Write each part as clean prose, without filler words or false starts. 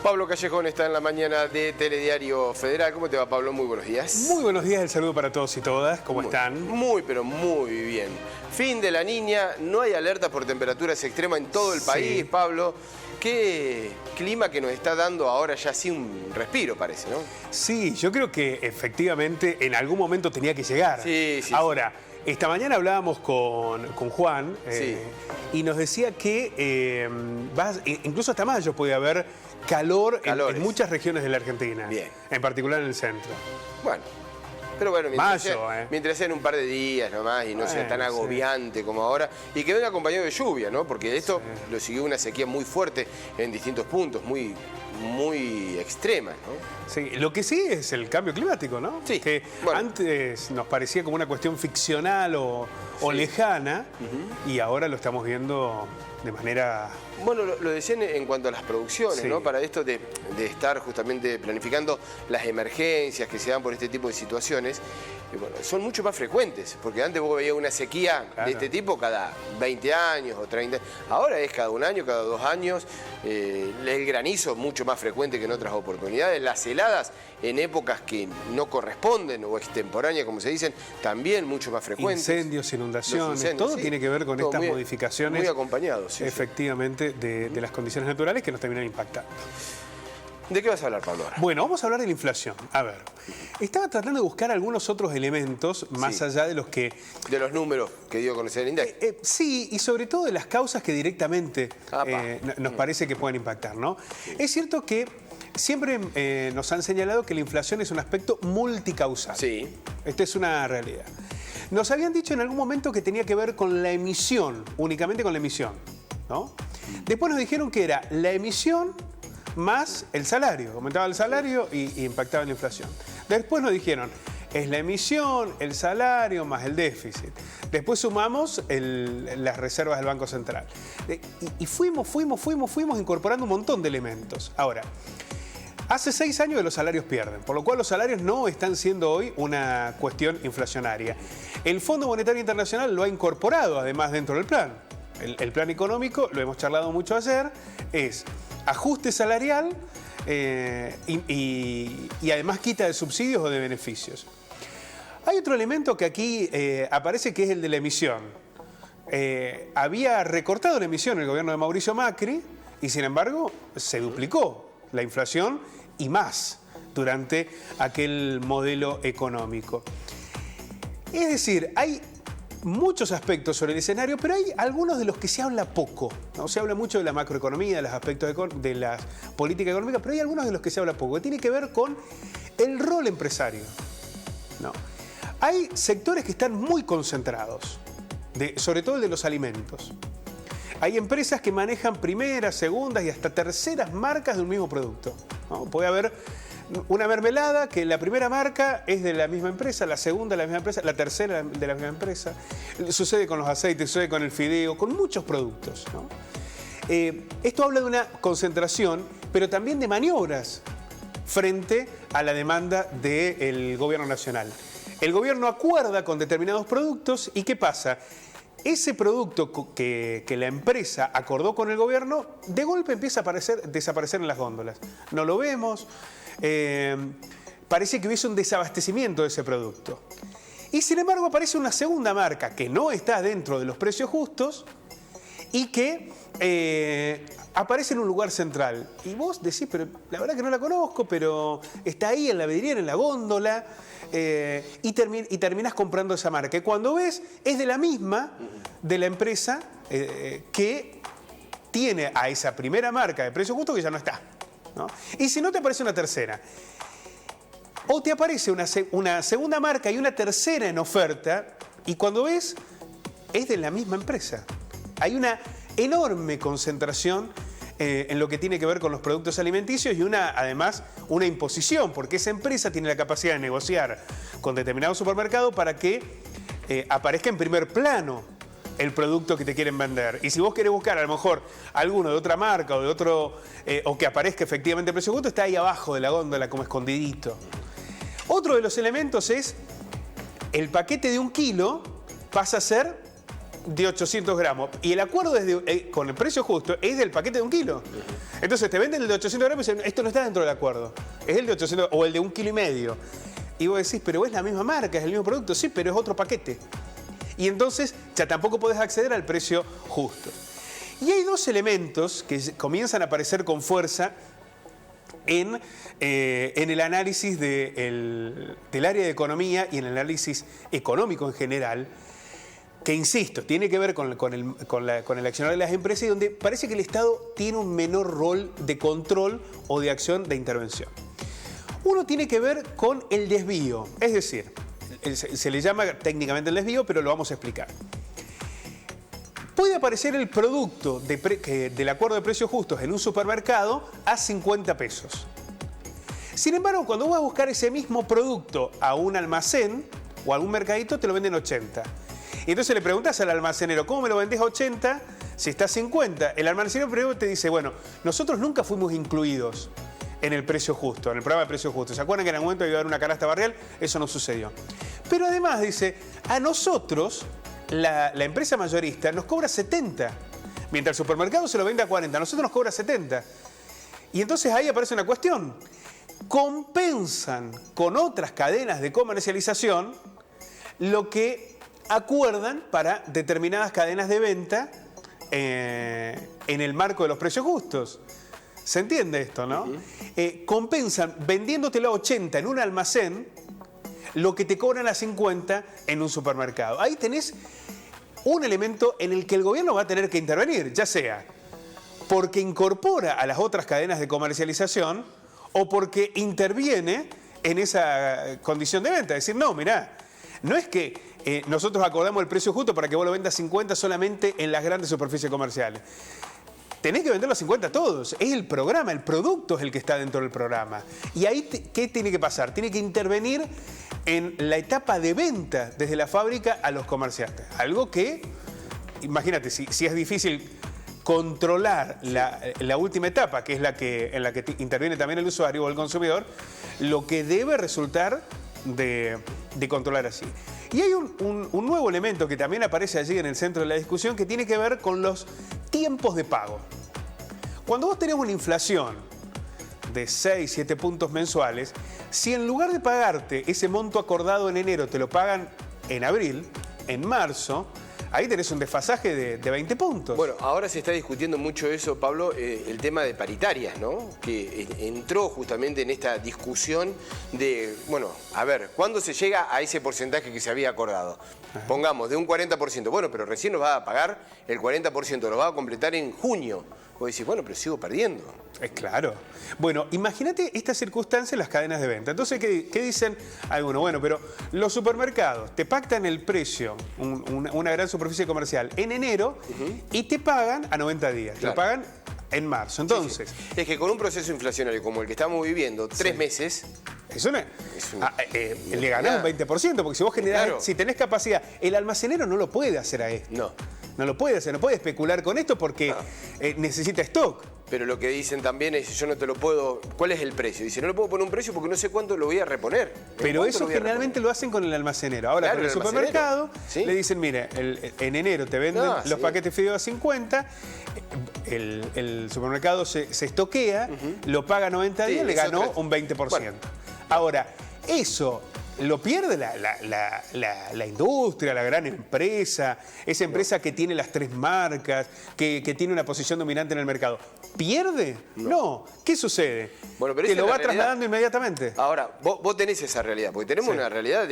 Pablo Callejón está en la mañana de Telediario Federal. ¿Cómo te va, Pablo? Muy buenos días. Muy buenos días, el saludo para todos y todas. ¿Cómo están? Muy, pero muy bien. Fin de la Niña, no hay alerta por temperaturas extremas en todo el país, Pablo. Qué clima que nos está dando ahora ya así un respiro, parece, ¿no? Sí, yo creo que efectivamente en algún momento tenía que llegar. Sí. Ahora, esta mañana hablábamos con Juan y nos decía que incluso hasta mayo puede haber calor en muchas regiones de la Argentina. Bien. En particular en el centro. Bueno. Pero bueno, mientras sea en un par de días nomás y no sea tan agobiante como ahora. Y que venga acompañado de lluvia, ¿no? Porque esto lo siguió una sequía muy fuerte en distintos puntos, muy extremas, ¿no? Sí, lo que sí es el cambio climático, ¿no? Sí. Que antes nos parecía como una cuestión ficcional o lejana, y ahora lo estamos viendo de manera... Bueno, lo decían en cuanto a las producciones, ¿no? Para esto de estar justamente planificando las emergencias que se dan por este tipo de situaciones, bueno, son mucho más frecuentes, porque antes vos veías una sequía de este tipo cada 20 años o 30, ahora es cada un año, cada 2 años, el granizo mucho más frecuente que en otras oportunidades, las heladas en épocas que no corresponden o extemporáneas, como se dicen, también mucho más frecuentes. Incendios, inundaciones, todo tiene que ver con estas modificaciones. Muy acompañados. Efectivamente, de las condiciones naturales que nos terminan impactando. ¿De qué vas a hablar, Pablo? Bueno, vamos a hablar de la inflación. A ver, estaba tratando de buscar algunos otros elementos más allá de los que... De los números que dio a conocer el INDEC. Sí, y sobre todo de las causas que directamente nos parece que pueden impactar, ¿no? Es cierto que siempre nos han señalado que la inflación es un aspecto multicausal. Sí. Esta es una realidad. Nos habían dicho en algún momento que tenía que ver con la emisión, únicamente con la emisión, ¿no? Después nos dijeron que era la emisión más el salario, aumentaba el salario y impactaba en la inflación. Después nos dijeron, es la emisión, el salario más el déficit. Después sumamos las reservas del Banco Central. Y fuimos incorporando un montón de elementos. Ahora, hace 6 años que los salarios pierden, por lo cual los salarios no están siendo hoy una cuestión inflacionaria. El Fondo Monetario Internacional lo ha incorporado además dentro del plan. El plan económico, lo hemos charlado mucho ayer, es ajuste salarial y además quita de subsidios o de beneficios. Hay otro elemento que aquí aparece, que es el de la emisión. Había recortado la emisión el gobierno de Mauricio Macri y sin embargo se duplicó la inflación y más durante aquel modelo económico. Es decir, hay muchos aspectos sobre el escenario, pero hay algunos de los que se habla poco, ¿no? Se habla mucho de la macroeconomía, de los aspectos de la política económica, pero hay algunos de los que se habla poco, que tiene que ver con el rol empresario, ¿no? Hay sectores que están muy concentrados, sobre todo el de los alimentos. Hay empresas que manejan primeras, segundas y hasta terceras marcas de un mismo producto, ¿no? Puede haber una mermelada que la primera marca es de la misma empresa, la segunda de la misma empresa, la tercera de la misma empresa. Sucede con los aceites, sucede con el fideo, con muchos productos, ¿no? Esto habla de una concentración, pero también de maniobras frente a la demanda del gobierno nacional. El gobierno acuerda con determinados productos y ¿qué pasa? Ese producto que la empresa acordó con el gobierno, de golpe empieza a desaparecer en las góndolas. No lo vemos. Parece que hubiese un desabastecimiento de ese producto. Y sin embargo aparece una segunda marca que no está dentro de los precios justos y que aparece en un lugar central. Y vos decís, pero la verdad que no la conozco, pero está ahí en la vidriera, en la góndola, y terminás comprando esa marca. Y cuando ves, es de la misma de la empresa que tiene a esa primera marca de precio justo que ya no está, ¿no? Y si no, te aparece una tercera. O te aparece una segunda marca y una tercera en oferta, y cuando ves, es de la misma empresa. Hay una enorme concentración en lo que tiene que ver con los productos alimenticios y además una imposición, porque esa empresa tiene la capacidad de negociar con determinado supermercado para que aparezca en primer plano el producto que te quieren vender. Y si vos querés buscar a lo mejor alguno de otra marca o de otro, o que aparezca efectivamente el precio justo, está ahí abajo de la góndola como escondidito. Otro de los elementos es el paquete de 1 kilo pasa a ser de 800 gramos. Y el acuerdo es con el precio justo es del paquete de 1 kilo. Entonces te venden el de 800 gramos y dicen, esto no está dentro del acuerdo. Es el de 800 o el de 1,5 kilos. Y vos decís, pero es la misma marca, es el mismo producto. Sí, pero es otro paquete. Y entonces ya tampoco podés acceder al precio justo. Y hay dos elementos que comienzan a aparecer con fuerza en el análisis del área de economía y en el análisis económico en general, que insisto, tiene que ver con el accionar de las empresas y donde parece que el Estado tiene un menor rol de control o de acción de intervención. Uno tiene que ver con el desvío, es decir, se le llama técnicamente el desvío, pero lo vamos a explicar. Puede aparecer el producto del acuerdo de precios justos en un supermercado a 50 pesos. Sin embargo, cuando vas a buscar ese mismo producto a un almacén o a algún mercadito, te lo venden 80. Y entonces le preguntas al almacenero, ¿cómo me lo vendés a 80 si está a 50? El almacenero primero te dice, bueno, nosotros nunca fuimos incluidos en el precio justo, en el programa de precios justos. ¿Se acuerdan que en algún momento iba a haber una canasta barrial? Eso no sucedió. Pero además dice, a nosotros, la empresa mayorista nos cobra 70, mientras el supermercado se lo vende a 40, a nosotros nos cobra 70. Y entonces ahí aparece una cuestión. Compensan con otras cadenas de comercialización lo que acuerdan para determinadas cadenas de venta en el marco de los precios justos. ¿Se entiende esto, no? Compensan vendiéndotelo a 80 en un almacén lo que te cobran a 50 en un supermercado. Ahí tenés un elemento en el que el gobierno va a tener que intervenir, ya sea porque incorpora a las otras cadenas de comercialización o porque interviene en esa condición de venta. Es decir, no, mirá, no es que nosotros acordamos el precio justo para que vos lo vendas a 50 solamente en las grandes superficies comerciales. Tenés que venderlo a 50 a todos. Es el programa, el producto es el que está dentro del programa. Y ahí, ¿qué tiene que pasar? Tiene que intervenir en la etapa de venta desde la fábrica a los comerciantes. Algo que, imagínate, si es difícil controlar la última etapa, que es en la que interviene también el usuario o el consumidor, lo que debe resultar de controlar así. Y hay un nuevo elemento que también aparece allí en el centro de la discusión que tiene que ver con los tiempos de pago. Cuando vos tenés una inflación de 6, 7 puntos mensuales, si en lugar de pagarte ese monto acordado en enero te lo pagan en abril, en marzo, ahí tenés un desfasaje de 20 puntos. Bueno, ahora se está discutiendo mucho eso, Pablo, el tema de paritarias, ¿no? Que entró justamente en esta discusión de, bueno, a ver, ¿cuándo se llega a ese porcentaje que se había acordado? Ajá. Pongamos, de un 40%. Bueno, pero recién nos va a pagar el 40%, lo va a completar en junio. Vos decís, bueno, pero sigo perdiendo. Es claro. Bueno, imagínate esta circunstancia en las cadenas de venta. Entonces, ¿qué dicen algunos? Bueno, pero los supermercados te pactan el precio, una gran superficie comercial, en enero y te pagan a 90 días. Claro. Te lo pagan en marzo. Entonces, sí. Es que con un proceso inflacionario como el que estamos viviendo, 3 meses... le ganás un 20%, porque si vos generás, claro, si tenés capacidad, el almacenero no lo puede hacer a esto. No lo puede hacer, no puede especular con esto porque necesita stock. Pero lo que dicen también es, yo no te lo puedo... ¿Cuál es el precio? Dice, no le puedo poner un precio porque no sé cuánto lo voy a reponer. Pero eso generalmente lo hacen con el almacenero. Ahora, claro, con el supermercado, ¿sí? Le dicen, mire, en enero te venden los paquetes fideos a 50, el supermercado se estoquea, lo paga 90 días, le ganó un 20%. Bueno. Ahora, eso... lo pierde la industria, la gran empresa, esa empresa que tiene las 3 marcas, que tiene una posición dominante en el mercado. ¿Pierde? No. ¿Qué sucede? Bueno, pero te lo va trasladando inmediatamente. Ahora, vos tenés esa realidad, porque tenemos una realidad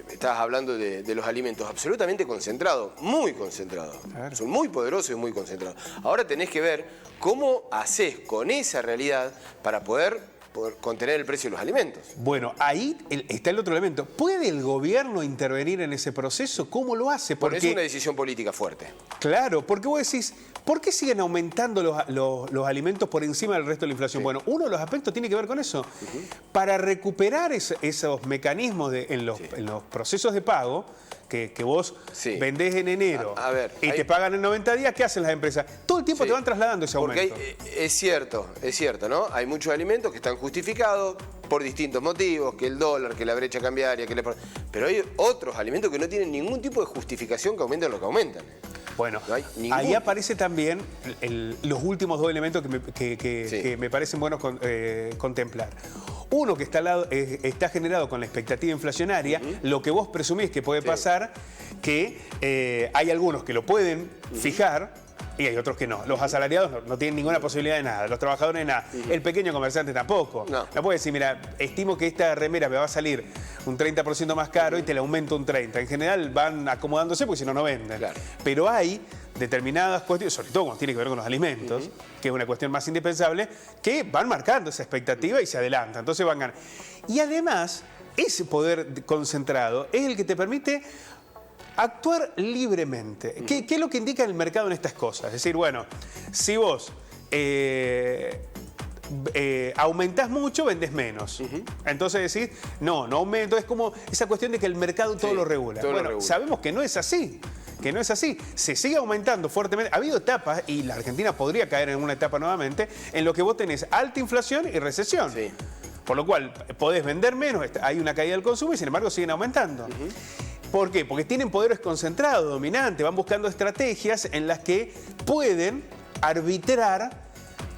estabas hablando de los alimentos absolutamente concentrados, muy concentrados. Claro. Son muy poderosos y muy concentrados. Ahora tenés que ver cómo haces con esa realidad para poder contener el precio de los alimentos. Bueno, ahí está el otro elemento. ¿Puede el gobierno intervenir en ese proceso? ¿Cómo lo hace? Porque es una decisión política fuerte. Claro, porque vos decís, ¿por qué siguen aumentando los alimentos por encima del resto de la inflación? Sí. Bueno, uno de los aspectos tiene que ver con eso. Para recuperar esos mecanismos en los procesos de pago, que vos Sí. vendés en enero A ver, y te pagan en 90 días, ¿qué hacen las empresas? Todo el tiempo Sí. te van trasladando ese aumento. Porque es cierto, ¿no? Hay muchos alimentos que están justificados por distintos motivos, que el dólar, que la brecha cambiaria, pero hay otros alimentos que no tienen ningún tipo de justificación que aumenten lo que aumentan. Bueno, No hay ningún. ahí aparece también los últimos dos elementos Sí. que me parecen buenos contemplar. Uno que está generado con la expectativa inflacionaria, lo que vos presumís que puede pasar, que hay algunos que lo pueden fijar y hay otros que no. Los asalariados no tienen ninguna posibilidad de nada, los trabajadores nada, el pequeño comerciante tampoco. No. No puede decir, mira, estimo que esta remera me va a salir un 30% más caro y te la aumento un 30%. En general van acomodándose porque si no, no venden. Claro. Pero hay determinadas cuestiones, sobre todo cuando tiene que ver con los alimentos, que es una cuestión más indispensable, que van marcando esa expectativa y se adelantan. Entonces van ganando. Y además, ese poder concentrado es el que te permite actuar libremente. ¿Qué es lo que indica el mercado en estas cosas? Es decir, bueno, si vos aumentás mucho, vendés menos. Entonces decís, no aumento. Es como esa cuestión de que el mercado todo lo regula. Todo lo Bueno, regula. sabemos que no es así. Que no es así. Se sigue aumentando fuertemente. Ha habido etapas, y la Argentina podría caer en una etapa nuevamente, en lo que vos tenés alta inflación y recesión. Sí. Por lo cual, podés vender menos, hay una caída del consumo y sin embargo siguen aumentando. ¿Por qué? Porque tienen poderes concentrados, dominantes, van buscando estrategias en las que pueden arbitrar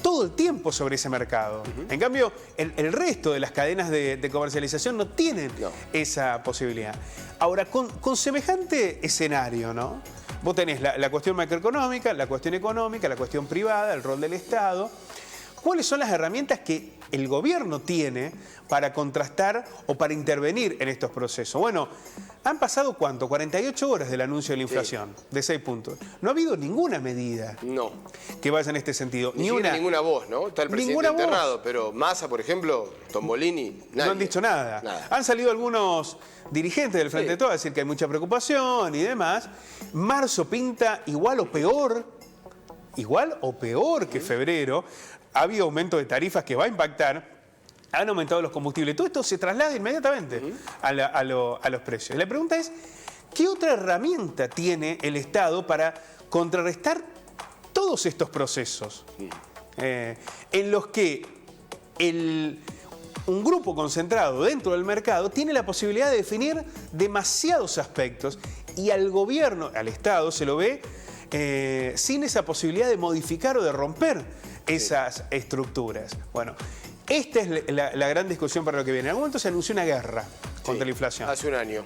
todo el tiempo sobre ese mercado. En cambio, el resto de las cadenas de comercialización no tienen esa posibilidad. Ahora, con semejante escenario, ¿no? Vos tenés la cuestión macroeconómica, la cuestión económica, la cuestión privada, el rol del Estado. ¿Cuáles son las herramientas que el gobierno tiene para contrastar o para intervenir en estos procesos? Bueno, han pasado ¿cuánto? 48 horas del anuncio de la inflación, de 6 puntos. No ha habido ninguna medida que vaya en este sentido. Ninguna voz, ¿no? Está el presidente enterrado, pero Massa, por ejemplo, Tombolini, nadie. No han dicho nada. Han salido algunos dirigentes del Frente de Todos a decir que hay mucha preocupación y demás. Marzo pinta igual o peor que febrero. Ha habido aumento de tarifas que va a impactar, han aumentado los combustibles. Todo esto se traslada inmediatamente a los precios. La pregunta es, ¿qué otra herramienta tiene el Estado para contrarrestar todos estos procesos? En los que un grupo concentrado dentro del mercado tiene la posibilidad de definir demasiados aspectos y al gobierno, al Estado, se lo ve sin esa posibilidad de modificar o de romper esas estructuras. Bueno, esta es la gran discusión para lo que viene. En algún momento se anunció una guerra contra la inflación. Hace un año.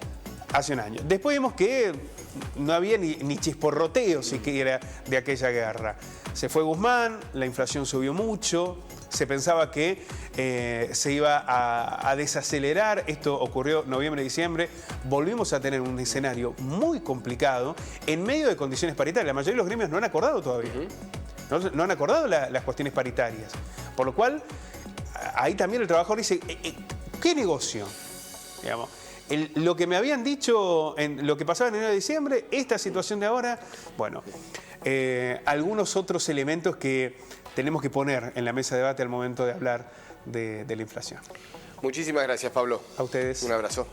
Hace un año. Después vimos que no había ni chisporroteo siquiera de aquella guerra. Se fue Guzmán, la inflación subió mucho, se pensaba que se iba a desacelerar. Esto ocurrió noviembre, diciembre. Volvimos a tener un escenario muy complicado en medio de condiciones paritarias. La mayoría de los gremios no han acordado todavía. No han acordado las cuestiones paritarias. Por lo cual, ahí también el trabajador dice, ¿qué negocio? Digamos, lo que me habían dicho en lo que pasaba en enero de diciembre, esta situación de ahora, bueno, algunos otros elementos que tenemos que poner en la mesa de debate al momento de hablar de la inflación. Muchísimas gracias, Pablo. A ustedes. Un abrazo.